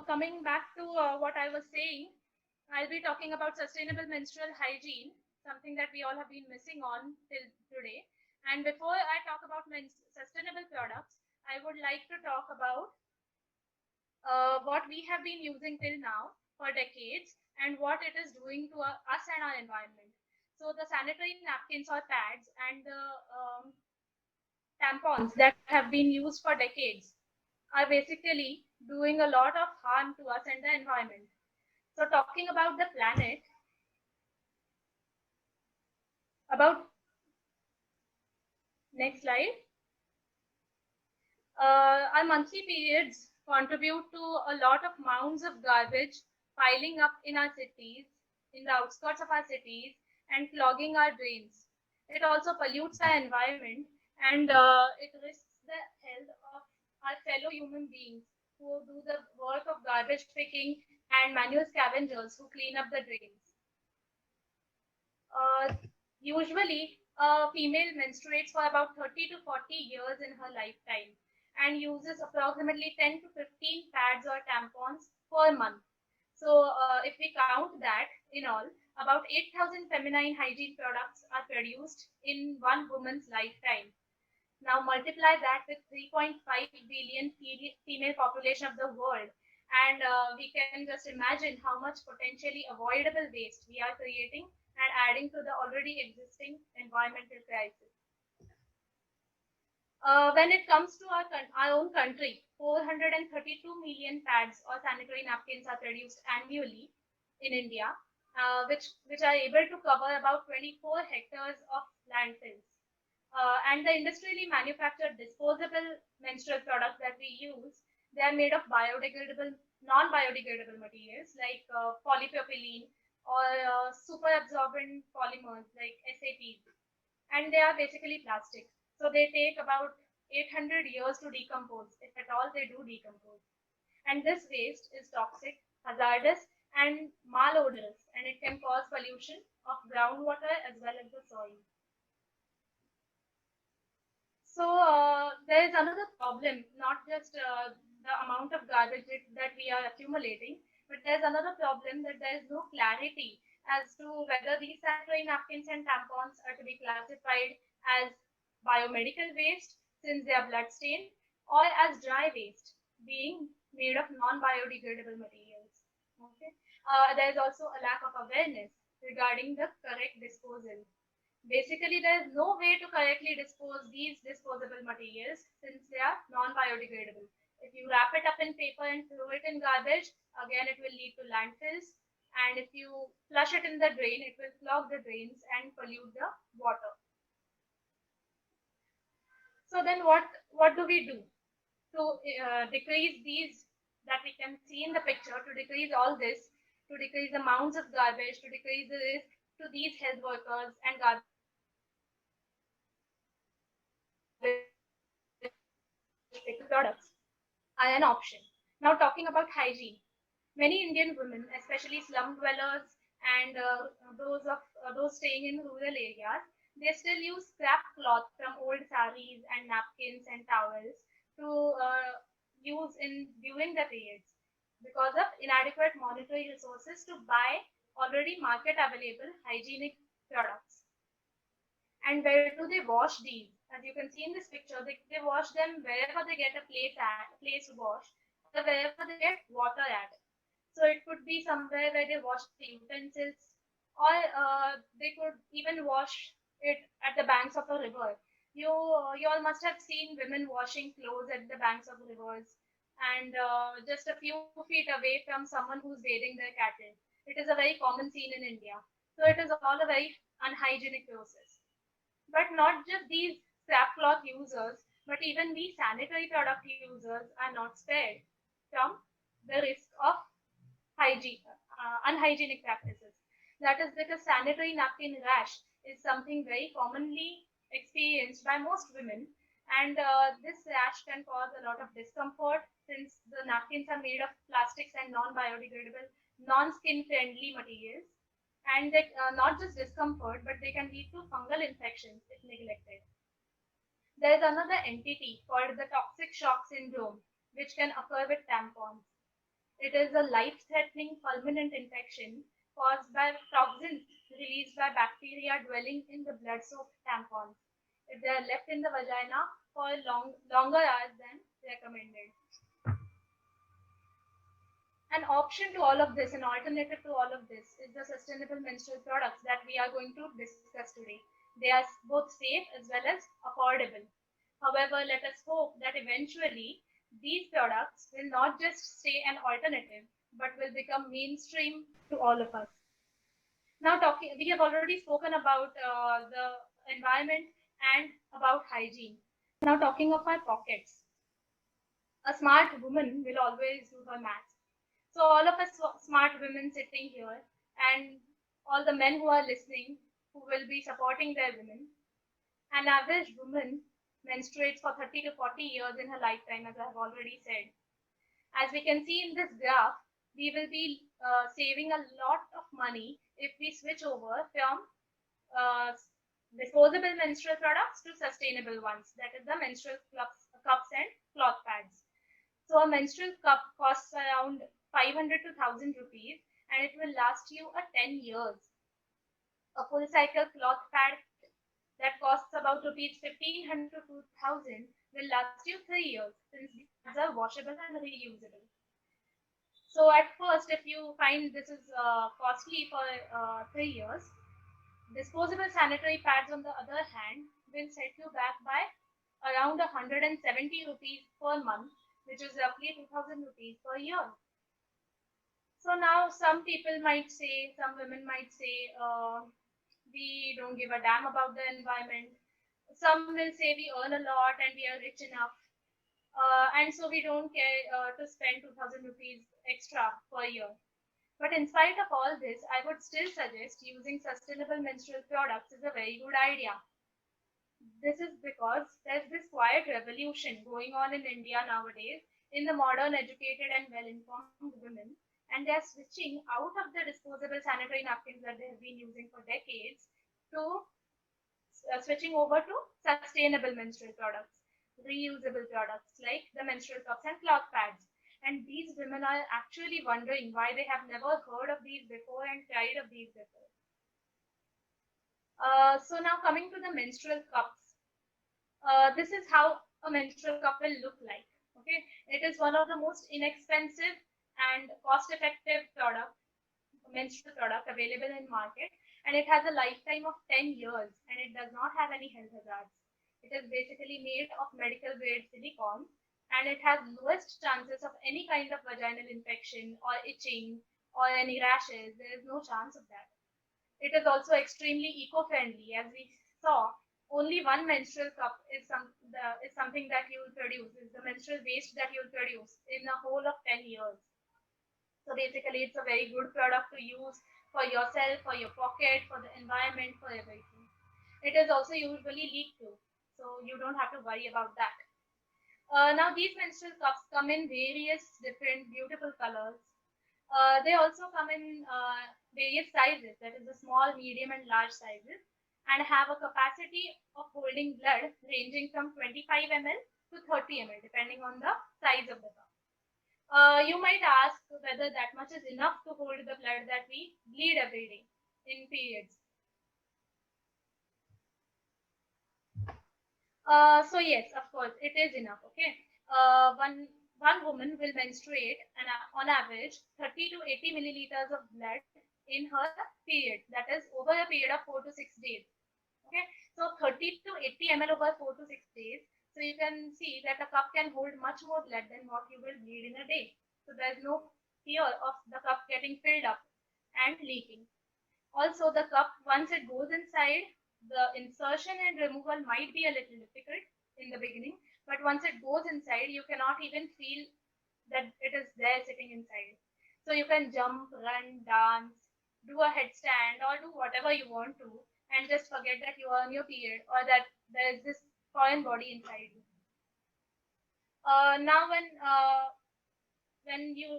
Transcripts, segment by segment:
coming back to what I was saying, I'll be talking about sustainable menstrual hygiene, something that we all have been missing on till today. And before I talk about sustainable products, I would like to talk about what we have been using till now for decades and what it is doing to us and our environment. So, the sanitary napkins or pads and the tampons that have been used for decades are basically doing a lot of harm to us and the environment. So, talking about the planet, about next slide, our monthly periods contribute to a lot of mounds of garbage piling up in our cities, in the outskirts of our cities, and clogging our drains. It also pollutes our environment and it risks the health of our fellow human beings who do the work of garbage picking and manual scavengers who clean up the drains. Uh, Usually, a female menstruates for about 30 to 40 years in her lifetime and uses approximately 10 to 15 pads or tampons per month. So, if we count that in all, about 8,000 feminine hygiene products are produced in one woman's lifetime. Now multiply that with 3.5 billion female population of the world, and we can just imagine how much potentially avoidable waste we are creating and adding to the already existing environmental crisis. When it comes to our own country, 432 million pads or sanitary napkins are produced annually in India, which are able to cover about 24 hectares of landfills. And the industrially manufactured disposable menstrual products that we use, they are made of biodegradable, non-biodegradable materials like polypropylene or super absorbent polymers like SAPs, and they are basically plastic. So they take about 800 years to decompose, if at all they do decompose. And this waste is toxic, hazardous, and malodorous, and it can cause pollution of groundwater as well as the soil. So there is another problem, not just the amount of garbage that we are accumulating, but there's another problem that there is no clarity as to whether these sanitary napkins and tampons are to be classified as biomedical waste since they are blood stained, or as dry waste being made of non-biodegradable materials. Okay. There is also a lack of awareness regarding the correct disposal. Basically, there is no way to correctly dispose these disposable materials since they are non-biodegradable. If you wrap it up in paper and throw it in garbage, again it will lead to landfills. And if you flush it in the drain, it will clog the drains and pollute the water. So then what do we do to decrease these that we can see in the picture, to decrease all this, to decrease the amounts of garbage, to decrease the risk to these health workers and garbage products are an option. Now, talking about hygiene, many Indian women, especially slum dwellers and those staying in rural areas, they still use scrap cloth from old saris and napkins and towels to use in during the periods because of inadequate monetary resources to buy already market available hygienic products. And where do they wash these? As you can see in this picture, they wash them wherever they get a place to wash, or wherever they get water at. So it could be somewhere where they wash the utensils, or they could even wash it at the banks of a river. You all must have seen women washing clothes at the banks of rivers, and just a few feet away from someone who's bathing their cattle. It is a very common scene in India. So it is all a very unhygienic process. But not just these scrap cloth users, but even we sanitary product users are not spared from the risk of unhygienic practices. That is because sanitary napkin rash is something very commonly experienced by most women, and this rash can cause a lot of discomfort since the napkins are made of plastics and non-biodegradable, non-skin friendly materials, and they not just discomfort, but they can lead to fungal infections if neglected. There is another entity called the toxic shock syndrome, which can occur with tampons. It is a life-threatening fulminant infection caused by toxins released by bacteria dwelling in the blood-soaked tampons if they are left in the vagina for longer hours than recommended. An option to all of this, an alternative to all of this, is the sustainable menstrual products that we are going to discuss today. They are both safe as well as affordable. However, let us hope that eventually these products will not just stay an alternative, but will become mainstream to all of us. Now, we have already spoken about the environment and about hygiene. Now, talking of our pockets, a smart woman will always do her math. So all of us smart women sitting here and all the men who are listening who will be supporting their women, an average woman menstruates for 30 to 40 years in her lifetime, as I have already said. As we can see in this graph, we will be saving a lot of money if we switch over from uh, disposable menstrual products to sustainable ones, that is the menstrual cups and cloth pads. So a menstrual cup costs around 500 to 1000 rupees and it will last you a 10 years. A full cycle cloth pad that costs about rupees 1500 to 2000 will last you 3 years since these pads are washable and reusable. So at first, if you find this is costly for 3 years, disposable sanitary pads on the other hand will set you back by around 170 rupees per month, which is roughly 2000 rupees per year. So now some people might say, some women might say, we don't give a damn about the environment. Some will say we earn a lot and we are rich enough. And so we don't care to spend 2000 rupees extra per year. But in spite of all this, I would still suggest using sustainable menstrual products is a very good idea. This is because there's this quiet revolution going on in India nowadays in the modern, educated, and well informed women, and they're switching out of the disposable sanitary napkins that they have been using for decades to switching over to sustainable menstrual products, reusable products like the menstrual cups and cloth pads. And these women are actually wondering why they have never heard of these before and tried of these before. So now coming to the menstrual cups, this is how a menstrual cup will look like. Okay, it is one of the most inexpensive and cost-effective menstrual product available in market, and it has a lifetime of 10 years, and it does not have any health hazards. It is basically made of medical grade silicone, and it has lowest chances of any kind of vaginal infection or itching or any rashes. There is no chance of that. It is also extremely eco-friendly. As we saw, only one menstrual cup is something that you will produce, is the menstrual waste that you will produce in a whole of 10 years. So basically, it's a very good product to use for yourself, for your pocket, for the environment, for everything. It is also usually leak-proof, so you don't have to worry about that. Now, these menstrual cups come in various different beautiful colors. They also come in various sizes, that is the small, medium, and large sizes, and have a capacity of holding blood ranging from 25 ml to 30 ml, depending on the size of the cup. You might ask whether that much is enough to hold the blood that we bleed every day in periods. So yes, of course, it is enough. Okay, one woman will menstruate on average 30 to 80 milliliters of blood in her period. That is over a period of 4 to 6 days. Okay, so 30 to 80 ml over 4 to 6 days. So you can see that a cup can hold much more blood than what you will bleed in a day. So there's no fear of the cup getting filled up and leaking. Also, the cup, once it goes inside, the insertion and removal might be a little difficult in the beginning, but once it goes inside, you cannot even feel that it is there sitting inside. So you can jump, run, dance, do a headstand, or do whatever you want to, and just forget that you are on your period or that there is this foreign body inside you. Now, when you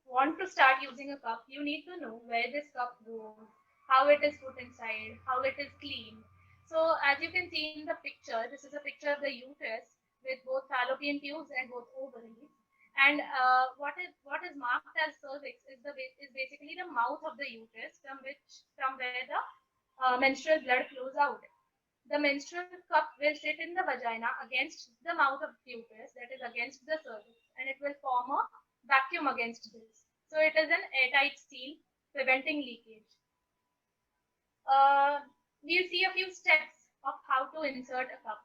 want to start using a cup, you need to know where this cup goes, how it is put inside, how it is cleaned. So as you can see in the picture, this is a picture of the uterus with both fallopian tubes and both ovaries. And what is marked as cervix is basically the mouth of the uterus from where the menstrual blood flows out. The menstrual cup will sit in the vagina against the mouth of the uterus, that is against the cervix, and it will form a vacuum against this. So it is an airtight seal preventing leakage. Uh, we'll see a few steps of how to insert a cup.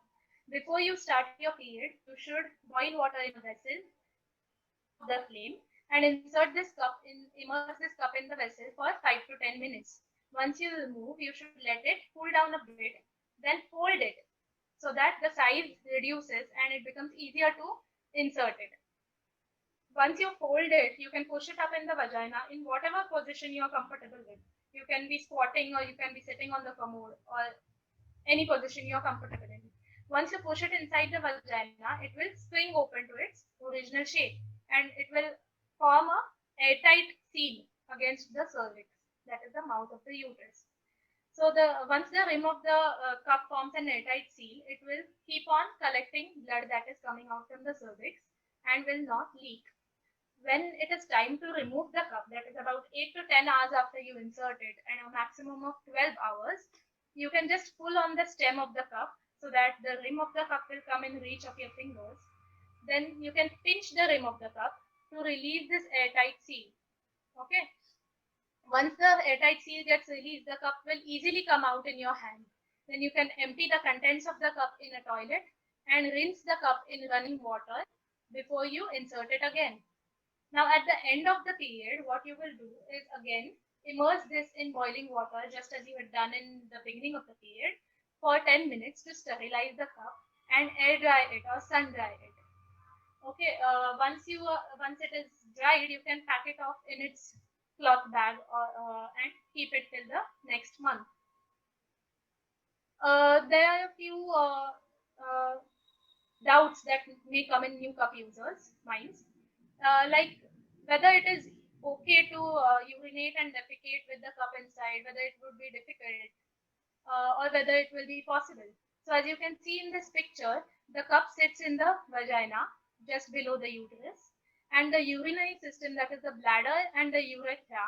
Before you start your period, you should boil water in a vessel, the flame, and immerse this cup in the vessel for 5 to 10 minutes. Once you remove, you should let it cool down a bit, then fold it so that the size reduces and it becomes easier to insert it. Once you fold it, you can push it up in the vagina in whatever position you are comfortable with. You can be squatting or you can be sitting on the commode or any position you are comfortable in. Once you push it inside the vagina, it will spring open to its original shape and it will form a airtight seal against the cervix, that is the mouth of the uterus. So once the rim of the cup forms an airtight seal, it will keep on collecting blood that is coming out from the cervix and will not leak. When it is time to remove the cup, that is about 8 to 10 hours after you insert it and a maximum of 12 hours, you can just pull on the stem of the cup so that the rim of the cup will come in reach of your fingers. Then you can pinch the rim of the cup to release this airtight seal. Okay. Once the airtight seal gets released, the cup will easily come out in your hand. Then you can empty the contents of the cup in a toilet and rinse the cup in running water before you insert it again. Now at the end of the period, what you will do is again immerse this in boiling water just as you had done in the beginning of the period for 10 minutes to sterilize the cup and air dry it or sun dry it. Okay, once it is dried, you can pack it off in its cloth bag and keep it till the next month. There are a few doubts that may come in new cup users' minds, like whether it is okay to urinate and defecate with the cup inside, whether it would be difficult, or whether it will be possible. So as you can see in this picture, the cup sits in the vagina just below the uterus, and the urinary system, that is the bladder and the urethra,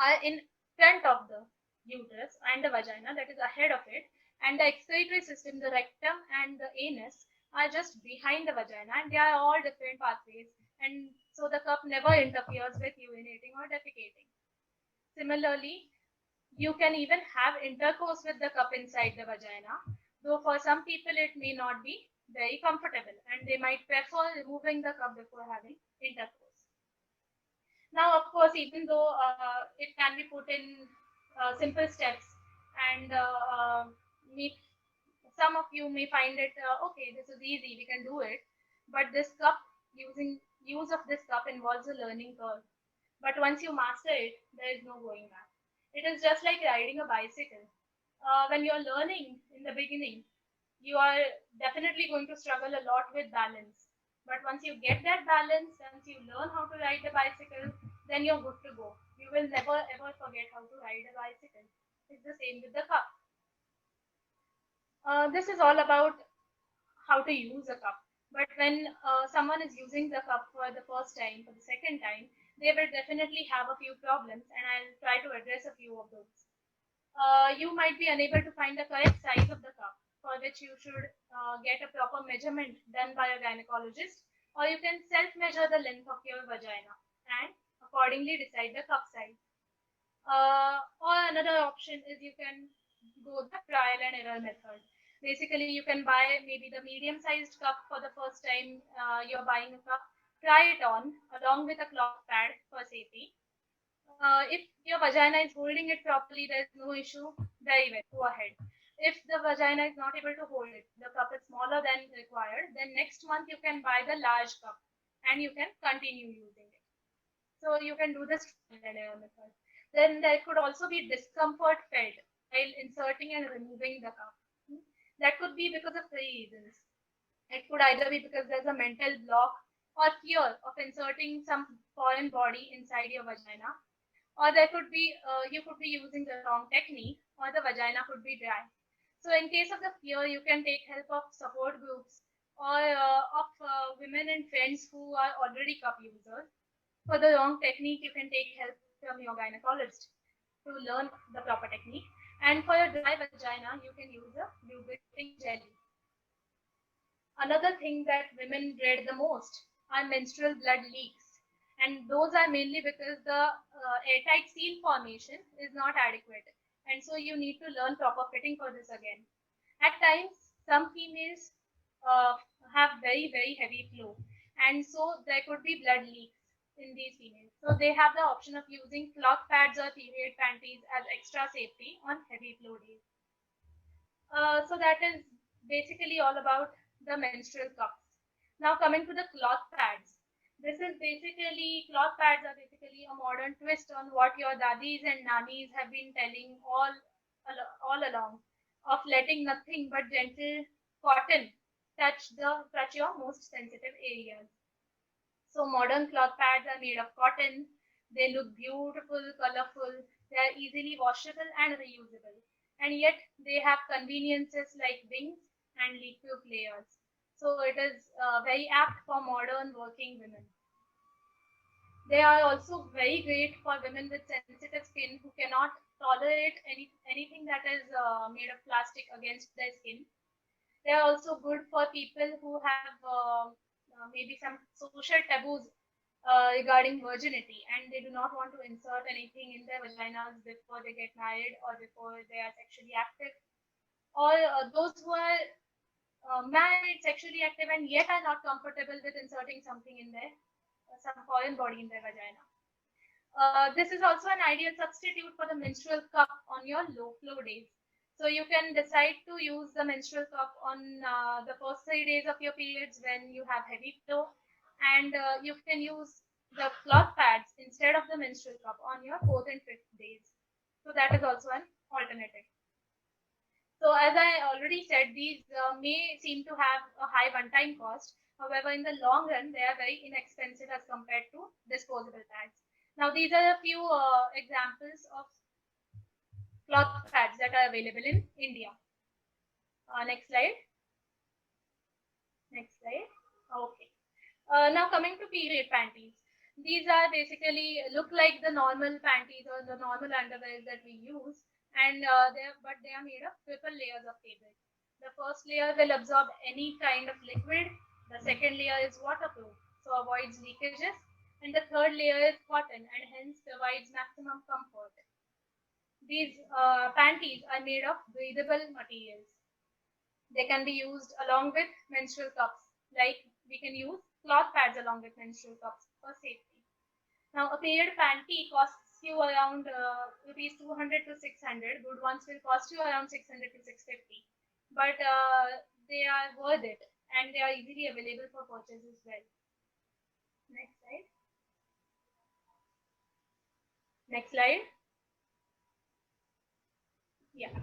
are in front of the uterus and the vagina, that is ahead of it, and the excretory system, the rectum and the anus, are just behind the vagina, and they are all different pathways, and so the cup never interferes with urinating or defecating. Similarly, you can even have intercourse with the cup inside the vagina, though for some people it may not be very comfortable and they might prefer removing the cup before having intercourse. Now, of course, even though it can be put in simple steps, and some of you may find it okay, this is easy, we can do it. But use of this cup involves a learning curve. But once you master it, there is no going back. It is just like riding a bicycle. When you're learning in the beginning, you are definitely going to struggle a lot with balance. But once you get that balance, once you learn how to ride the bicycle, then you're good to go. You will never ever forget how to ride a bicycle. It's the same with the cup. This is all about how to use a cup. But when someone is using the cup for the first time, for the second time, they will definitely have a few problems, and I'll try to address a few of those. You might be unable to find the correct size of the cup, for which you should get a proper measurement done by a gynecologist, or you can self-measure the length of your vagina and accordingly decide the cup size. Or another option is you can go the trial and error method. Basically, you can buy maybe the medium-sized cup for the first time you're buying a cup. Try it on along with a cloth pad for safety. If your vagina is holding it properly, there's no issue. Very well, go ahead. If the vagina is not able to hold it, the cup is smaller than required, then next month you can buy the large cup and you can continue using it. So you can do this trial and error method. Then there could also be discomfort felt while inserting and removing the cup. That could be because of three reasons. It could either be because there's a mental block or fear of inserting some foreign body inside your vagina, or there could be you could be using the wrong technique, or the vagina could be dry. So in case of the fear, you can take help of support groups, or of women and friends who are already cup users. For the wrong technique, you can take help from your gynecologist to learn the proper technique. And for a dry vagina, you can use a lubricating jelly. Another thing that women dread the most are menstrual blood leaks. And those are mainly because the airtight seal formation is not adequate. And so you need to learn proper fitting for this again. At times, some females uh, have very, very heavy flow. And so there could be blood leaks in these females. So they have the option of using cloth pads or period panties as extra safety on heavy flow days. So that is basically all about the menstrual cups. Now coming to the cloth pads. This is basically, cloth pads are basically a modern twist on what your dadis and nannies have been telling all along, of letting nothing but gentle cotton touch your most sensitive areas. So modern cloth pads are made of cotton. They look beautiful, colorful. They are easily washable and reusable. And yet they have conveniences like wings and leak-proof layers. So it is very apt for modern working women. They are also very great for women with sensitive skin who cannot tolerate anything that is made of plastic against their skin. They are also good for people who have maybe some social taboos regarding virginity, and they do not want to insert anything in their vaginas before they get married or before they are sexually active, or those who are married, sexually active, and yet are not comfortable with inserting something in their some foreign body in their vagina. This is also an ideal substitute for the menstrual cup on your low flow days. So you can decide to use the menstrual cup on the first 3 days of your periods when you have heavy flow, and you can use the cloth pads instead of the menstrual cup on your fourth and fifth days. So that is also an alternative. So as I already said, these may seem to have a high one-time cost. However, in the long run, they are very inexpensive as compared to disposable pads. Now, these are a few examples of cloth pads that are available in India. Next slide. Next slide. Okay. Now coming to period panties. These are basically look like the normal panties or the normal underwear that we use, and they are made of triple layers of fabric. The first layer will absorb any kind of liquid. The second layer is waterproof, so avoids leakages, and the third layer is cotton and hence provides maximum comfort. These panties are made of breathable materials. They can be used along with menstrual cups, like we can use cloth pads along with menstrual cups for safety. Now, a period panty costs you around rupees 200 to 600. Good ones will cost you around 600 to 650. But they are worth it, and they are easily available for purchase as well. Next slide. Next slide. Yeah.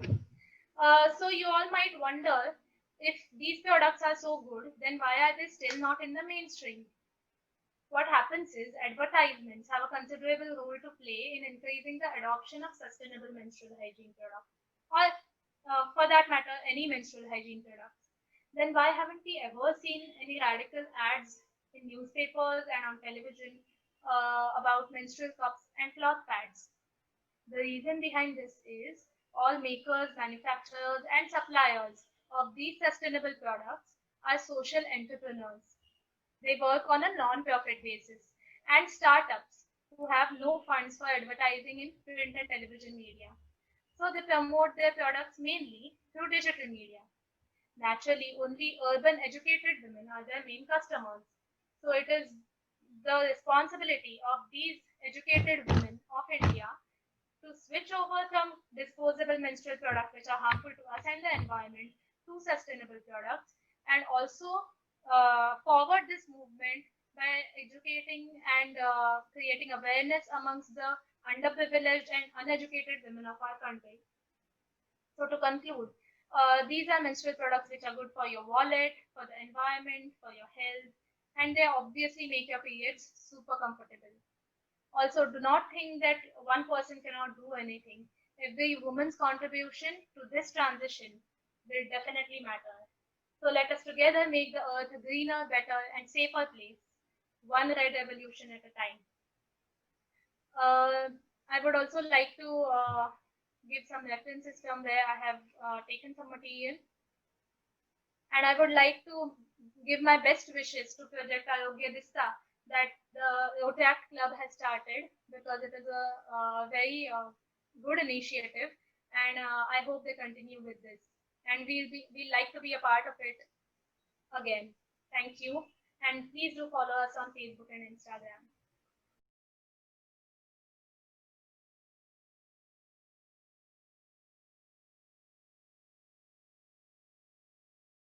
So you all might wonder, if these products are so good, then why are they still not in the mainstream? What happens is advertisements have a considerable role to play in increasing the adoption of sustainable menstrual hygiene products, or for that matter, any menstrual hygiene products. Then why haven't we ever seen any radical ads in newspapers and on television about menstrual cups and cloth pads? The reason behind this is all makers, manufacturers, and suppliers of these sustainable products are social entrepreneurs. They work on a non-profit basis, and startups who have no funds for advertising in print and television media. So they promote their products mainly through digital media. Naturally, only urban educated women are their main customers. So it is the responsibility of these educated women of India to switch over from disposable menstrual products which are harmful to us and the environment to sustainable products, and also forward this movement by educating and creating awareness amongst the underprivileged and uneducated women of our country. So to conclude, these are menstrual products which are good for your wallet, for the environment, for your health, and they obviously make your periods super comfortable. Also, do not think that one person cannot do anything. Every woman's contribution to this transition will definitely matter. So let us together make the earth a greener, better, and safer place, one red revolution at a time. Uh, I would also like to give some references from where I have taken some material, and I would like to give my best wishes to Project Arogya Dista that the Rotaract Club has started, because it is a very good initiative, and I hope they continue with this. And we'll like to be a part of it again. Thank you, and please do follow us on Facebook and Instagram.